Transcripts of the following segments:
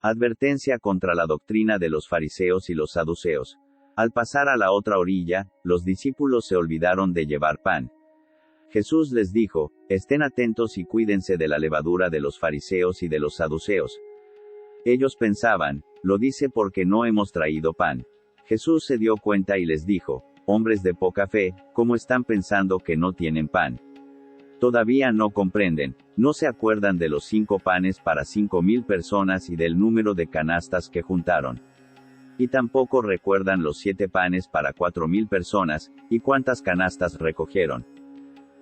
Advertencia contra la doctrina de los fariseos y los saduceos. Al pasar a la otra orilla, los discípulos se olvidaron de llevar pan. Jesús les dijo, estén atentos y cuídense de la levadura de los fariseos y de los saduceos. Ellos pensaban, lo dice porque no hemos traído pan. Jesús se dio cuenta y les dijo, hombres de poca fe, ¿cómo están pensando que no tienen pan? Todavía no comprenden, no se acuerdan de los 5 panes para 5,000 personas y del número de canastas que juntaron. Y tampoco recuerdan los 7 panes para 4,000 personas, y cuántas canastas recogieron.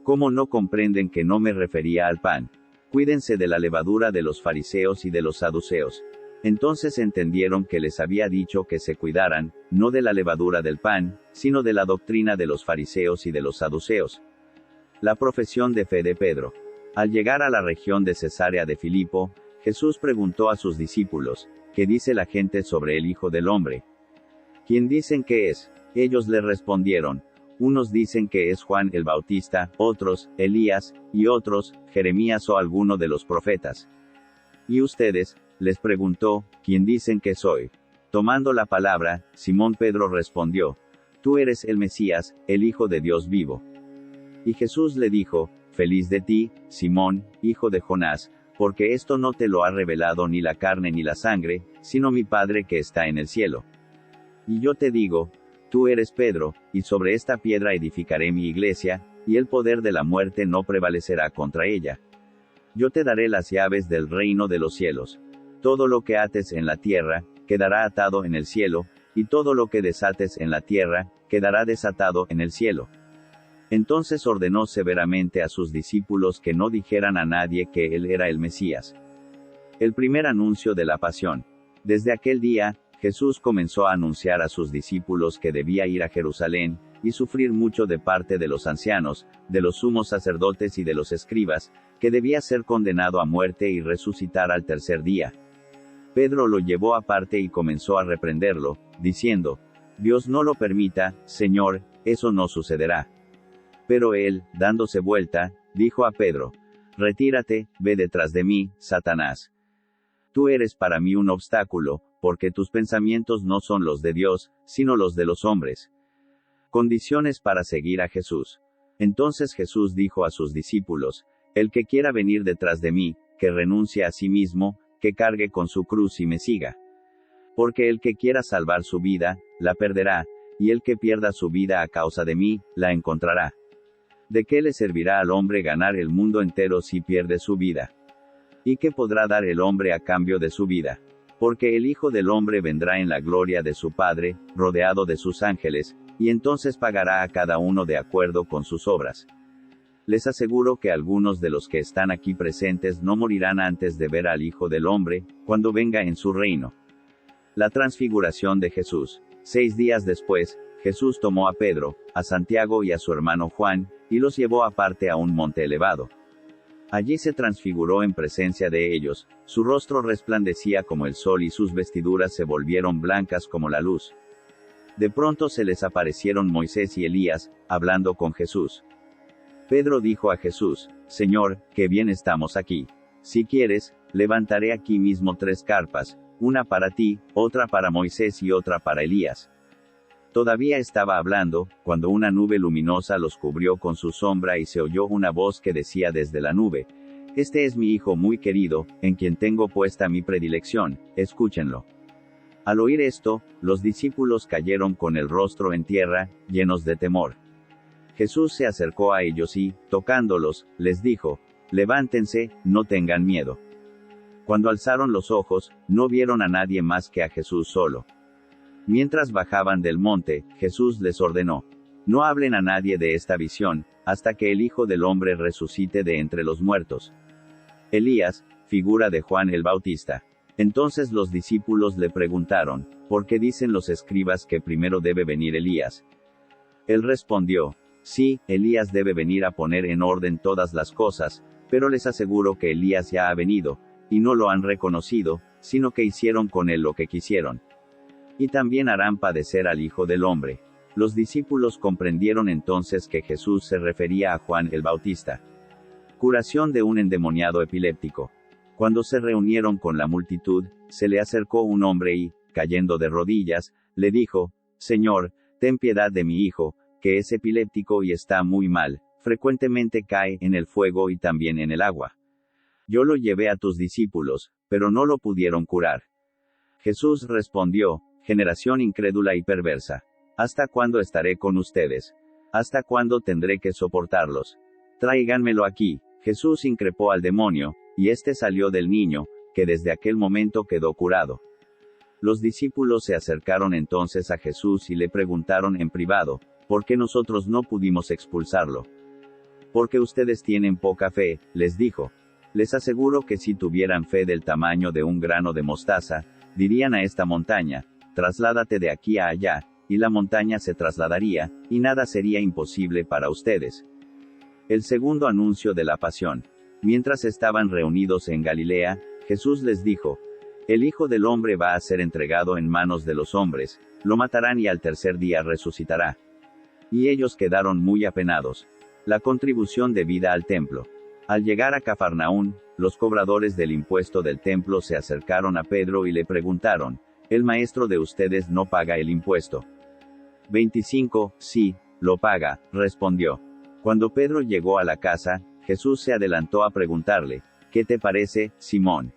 ¿Cómo no comprenden que no me refería al pan? Cuídense de la levadura de los fariseos y de los saduceos. Entonces entendieron que les había dicho que se cuidaran, no de la levadura del pan, sino de la doctrina de los fariseos y de los saduceos. La profesión de fe de Pedro. Al llegar a la región de Cesarea de Filipo, Jesús preguntó a sus discípulos, ¿qué dice la gente sobre el Hijo del Hombre? ¿Quién dicen que es? Ellos le respondieron, unos dicen que es Juan el Bautista, otros, Elías, y otros, Jeremías o alguno de los profetas. ¿Y ustedes? Les preguntó, ¿quién dicen que soy? Tomando la palabra, Simón Pedro respondió, tú eres el Mesías, el Hijo de Dios vivo. Y Jesús le dijo, feliz de ti, Simón, hijo de Jonás, porque esto no te lo ha revelado ni la carne ni la sangre, sino mi Padre que está en el cielo. Y yo te digo, tú eres Pedro, y sobre esta piedra edificaré mi iglesia, y el poder de la muerte no prevalecerá contra ella. Yo te daré las llaves del reino de los cielos. Todo lo que ates en la tierra, quedará atado en el cielo, y todo lo que desates en la tierra, quedará desatado en el cielo. Entonces ordenó severamente a sus discípulos que no dijeran a nadie que él era el Mesías. El primer anuncio de la pasión. Desde aquel día, Jesús comenzó a anunciar a sus discípulos que debía ir a Jerusalén, y sufrir mucho de parte de los ancianos, de los sumos sacerdotes y de los escribas, que debía ser condenado a muerte y resucitar al tercer día. Pedro lo llevó aparte y comenzó a reprenderlo, diciendo, Dios no lo permita, Señor, eso no sucederá. Pero él, dándose vuelta, dijo a Pedro, retírate, ve detrás de mí, Satanás. Tú eres para mí un obstáculo, porque tus pensamientos no son los de Dios, sino los de los hombres. Condiciones para seguir a Jesús. Entonces Jesús dijo a sus discípulos, el que quiera venir detrás de mí, que renuncie a sí mismo, que cargue con su cruz y me siga. Porque el que quiera salvar su vida, la perderá, y el que pierda su vida a causa de mí, la encontrará. ¿De qué le servirá al hombre ganar el mundo entero si pierde su vida? ¿Y qué podrá dar el hombre a cambio de su vida? Porque el Hijo del Hombre vendrá en la gloria de su Padre, rodeado de sus ángeles, y entonces pagará a cada uno de acuerdo con sus obras. Les aseguro que algunos de los que están aquí presentes no morirán antes de ver al Hijo del Hombre, cuando venga en su reino. La transfiguración de Jesús. 6 días después, Jesús tomó a Pedro, a Santiago y a su hermano Juan, y los llevó aparte a un monte elevado. Allí se transfiguró en presencia de ellos, su rostro resplandecía como el sol y sus vestiduras se volvieron blancas como la luz. De pronto se les aparecieron Moisés y Elías, hablando con Jesús. Pedro dijo a Jesús, Señor, qué bien estamos aquí. Si quieres, levantaré aquí mismo 3 carpas, una para ti, otra para Moisés y otra para Elías. Todavía estaba hablando, cuando una nube luminosa los cubrió con su sombra y se oyó una voz que decía desde la nube, Este es mi Hijo muy querido, en quien tengo puesta mi predilección, escúchenlo. Al oír esto, los discípulos cayeron con el rostro en tierra, llenos de temor. Jesús se acercó a ellos y, tocándolos, les dijo, Levántense, no tengan miedo. Cuando alzaron los ojos, no vieron a nadie más que a Jesús solo. Mientras bajaban del monte, Jesús les ordenó, no hablen a nadie de esta visión, hasta que el Hijo del Hombre resucite de entre los muertos. Elías, figura de Juan el Bautista. Entonces los discípulos le preguntaron, ¿por qué dicen los escribas que primero debe venir Elías? Él respondió, sí, Elías debe venir a poner en orden todas las cosas, pero les aseguro que Elías ya ha venido, y no lo han reconocido, sino que hicieron con él lo que quisieron. Y también harán padecer al Hijo del Hombre. Los discípulos comprendieron entonces que Jesús se refería a Juan el Bautista. Curación de un endemoniado epiléptico. Cuando se reunieron con la multitud, se le acercó un hombre y, cayendo de rodillas, le dijo, Señor, ten piedad de mi hijo, que es epiléptico y está muy mal, frecuentemente cae en el fuego y también en el agua. Yo lo llevé a tus discípulos, pero no lo pudieron curar. Jesús respondió, generación incrédula y perversa. ¿Hasta cuándo estaré con ustedes? ¿Hasta cuándo tendré que soportarlos? Tráiganmelo aquí. Jesús increpó al demonio, y éste salió del niño, que desde aquel momento quedó curado. Los discípulos se acercaron entonces a Jesús y le preguntaron en privado, ¿por qué nosotros no pudimos expulsarlo? Porque ustedes tienen poca fe, les dijo. Les aseguro que si tuvieran fe del tamaño de un grano de mostaza, dirían a esta montaña, trasládate de aquí a allá, y la montaña se trasladaría, y nada sería imposible para ustedes. El segundo anuncio de la pasión. Mientras estaban reunidos en Galilea, Jesús les dijo, el Hijo del Hombre va a ser entregado en manos de los hombres, lo matarán y al tercer día resucitará. Y ellos quedaron muy apenados. La contribución debida al templo. Al llegar a Cafarnaún, los cobradores del impuesto del templo se acercaron a Pedro y le preguntaron, ¿el maestro de ustedes no paga el impuesto? 25, sí, lo paga, respondió. Cuando Pedro llegó a la casa, Jesús se adelantó a preguntarle, ¿qué te parece, Simón?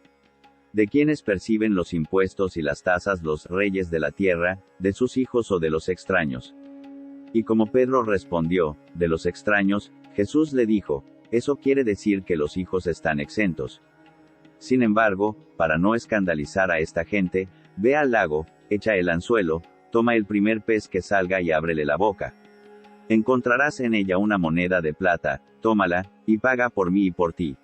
¿De quiénes perciben los impuestos y las tasas los reyes de la tierra, de sus hijos o de los extraños? Y como Pedro respondió, de los extraños, Jesús le dijo, eso quiere decir que los hijos están exentos. Sin embargo, para no escandalizar a esta gente, ve al lago, echa el anzuelo, toma el primer pez que salga y ábrele la boca. Encontrarás en ella una moneda de plata, tómala, y paga por mí y por ti.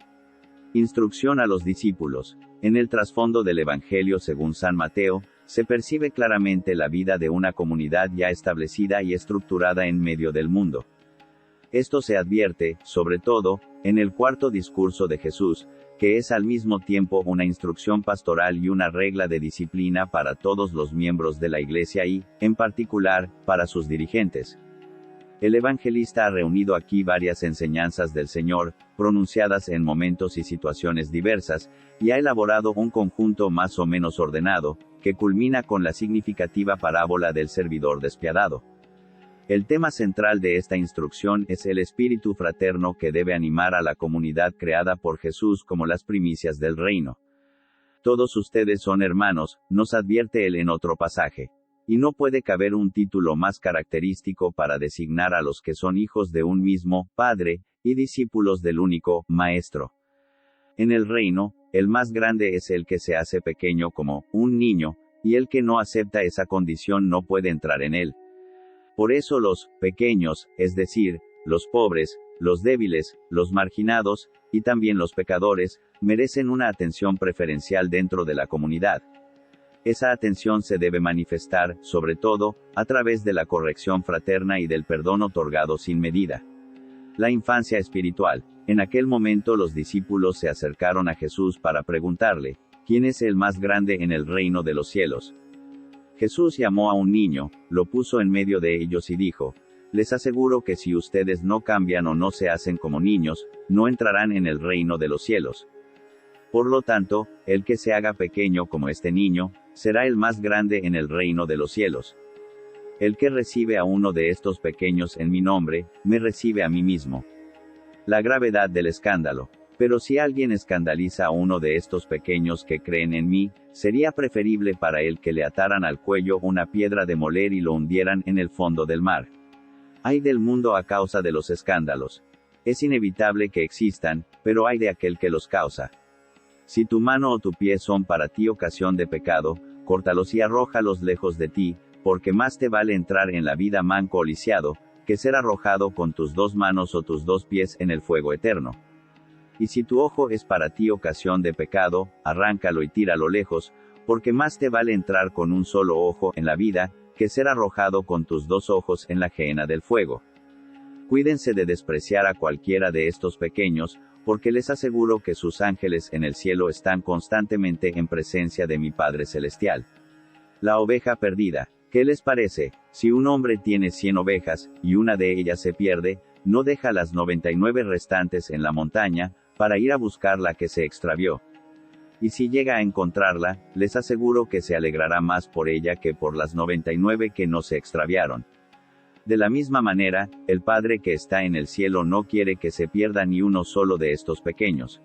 Instrucción a los discípulos. En el trasfondo del Evangelio según San Mateo, se percibe claramente la vida de una comunidad ya establecida y estructurada en medio del mundo. Esto se advierte, sobre todo, en el cuarto discurso de Jesús, que es al mismo tiempo una instrucción pastoral y una regla de disciplina para todos los miembros de la Iglesia y, en particular, para sus dirigentes. El evangelista ha reunido aquí varias enseñanzas del Señor, pronunciadas en momentos y situaciones diversas, y ha elaborado un conjunto más o menos ordenado, que culmina con la significativa parábola del servidor despiadado. El tema central de esta instrucción es el espíritu fraterno que debe animar a la comunidad creada por Jesús como las primicias del reino. Todos ustedes son hermanos, nos advierte él en otro pasaje. Y no puede caber un título más característico para designar a los que son hijos de un mismo Padre, y discípulos del único Maestro. En el reino, el más grande es el que se hace pequeño como un niño, y el que no acepta esa condición no puede entrar en él. Por eso los pequeños, es decir, los pobres, los débiles, los marginados, y también los pecadores, merecen una atención preferencial dentro de la comunidad. Esa atención se debe manifestar, sobre todo, a través de la corrección fraterna y del perdón otorgado sin medida. La infancia espiritual. En aquel momento los discípulos se acercaron a Jesús para preguntarle, ¿quién es el más grande en el reino de los cielos? Jesús llamó a un niño, lo puso en medio de ellos y dijo, les aseguro que si ustedes no cambian o no se hacen como niños, no entrarán en el reino de los cielos. Por lo tanto, el que se haga pequeño como este niño, será el más grande en el reino de los cielos. El que recibe a uno de estos pequeños en mi nombre, me recibe a mí mismo. La gravedad del escándalo. Pero si alguien escandaliza a uno de estos pequeños que creen en mí, sería preferible para él que le ataran al cuello una piedra de moler y lo hundieran en el fondo del mar. Ay del mundo a causa de los escándalos. Es inevitable que existan, pero ay de aquel que los causa. Si tu mano o tu pie son para ti ocasión de pecado, córtalos y arrójalos lejos de ti, porque más te vale entrar en la vida manco o lisiado, que ser arrojado con tus dos manos o tus dos pies en el fuego eterno. Y si tu ojo es para ti ocasión de pecado, arráncalo y tíralo lejos, porque más te vale entrar con un solo ojo en la vida, que ser arrojado con tus dos ojos en la gehenna del fuego. Cuídense de despreciar a cualquiera de estos pequeños, porque les aseguro que sus ángeles en el cielo están constantemente en presencia de mi Padre Celestial. La oveja perdida. ¿Qué les parece? Si un hombre tiene 100 ovejas, y una de ellas se pierde, ¿no deja las 99 restantes en la montaña, para ir a buscar la que se extravió? Y si llega a encontrarla, les aseguro que se alegrará más por ella que por las 99 que no se extraviaron. De la misma manera, el Padre que está en el cielo no quiere que se pierda ni uno solo de estos pequeños.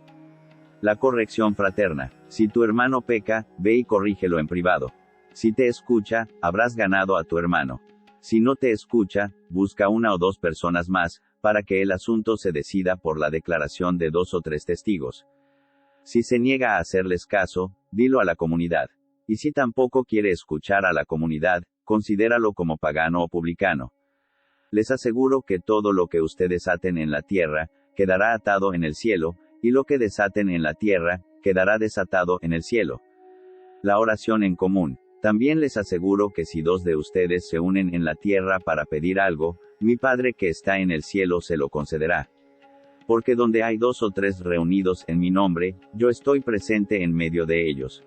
La corrección fraterna. Si tu hermano peca, ve y corrígelo en privado. Si te escucha, habrás ganado a tu hermano. Si no te escucha, busca una o dos personas más, para que el asunto se decida por la declaración de 2 o 3 testigos. Si se niega a hacerles caso, dilo a la comunidad. Y si tampoco quiere escuchar a la comunidad, considéralo como pagano o publicano. Les aseguro que todo lo que ustedes aten en la tierra, quedará atado en el cielo, y lo que desaten en la tierra, quedará desatado en el cielo. La oración en común. También les aseguro que si 2 de ustedes se unen en la tierra para pedir algo, mi Padre que está en el cielo se lo concederá. Porque donde hay 2 o 3 reunidos en mi nombre, yo estoy presente en medio de ellos.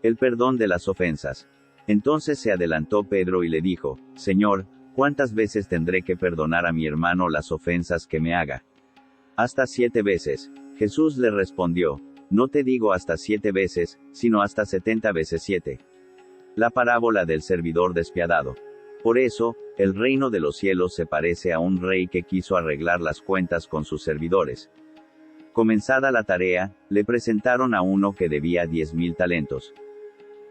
El perdón de las ofensas. Entonces se adelantó Pedro y le dijo, Señor, ¿cuántas veces tendré que perdonar a mi hermano las ofensas que me haga? Hasta 7 veces. Jesús le respondió, no te digo hasta 7 veces, sino hasta 70 veces 7. La parábola del servidor despiadado. Por eso, el reino de los cielos se parece a un rey que quiso arreglar las cuentas con sus servidores. Comenzada la tarea, le presentaron a uno que debía 10,000 talentos.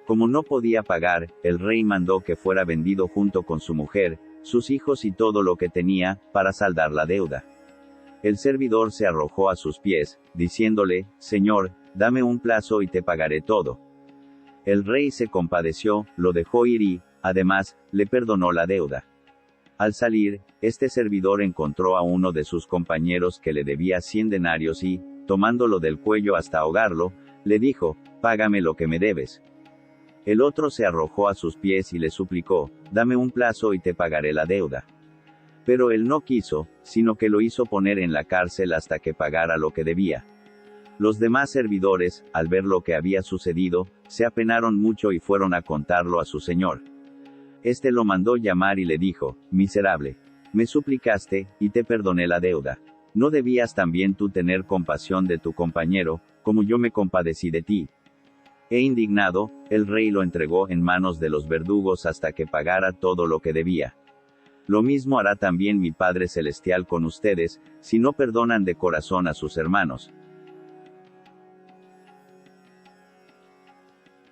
Como no podía pagar, el rey mandó que fuera vendido junto con su mujer, sus hijos y todo lo que tenía, para saldar la deuda. El servidor se arrojó a sus pies, diciéndole, Señor, dame un plazo y te pagaré todo. El rey se compadeció, lo dejó ir y, además, le perdonó la deuda. Al salir, este servidor encontró a uno de sus compañeros que le debía 100 denarios y, tomándolo del cuello hasta ahogarlo, le dijo, págame lo que me debes. El otro se arrojó a sus pies y le suplicó, dame un plazo y te pagaré la deuda. Pero él no quiso, sino que lo hizo poner en la cárcel hasta que pagara lo que debía. Los demás servidores, al ver lo que había sucedido, se apenaron mucho y fueron a contarlo a su señor. Este lo mandó llamar y le dijo, miserable, me suplicaste, y te perdoné la deuda. ¿No debías también tú tener compasión de tu compañero, como yo me compadecí de ti? E indignado, el rey lo entregó en manos de los verdugos hasta que pagara todo lo que debía. Lo mismo hará también mi Padre Celestial con ustedes, si no perdonan de corazón a sus hermanos.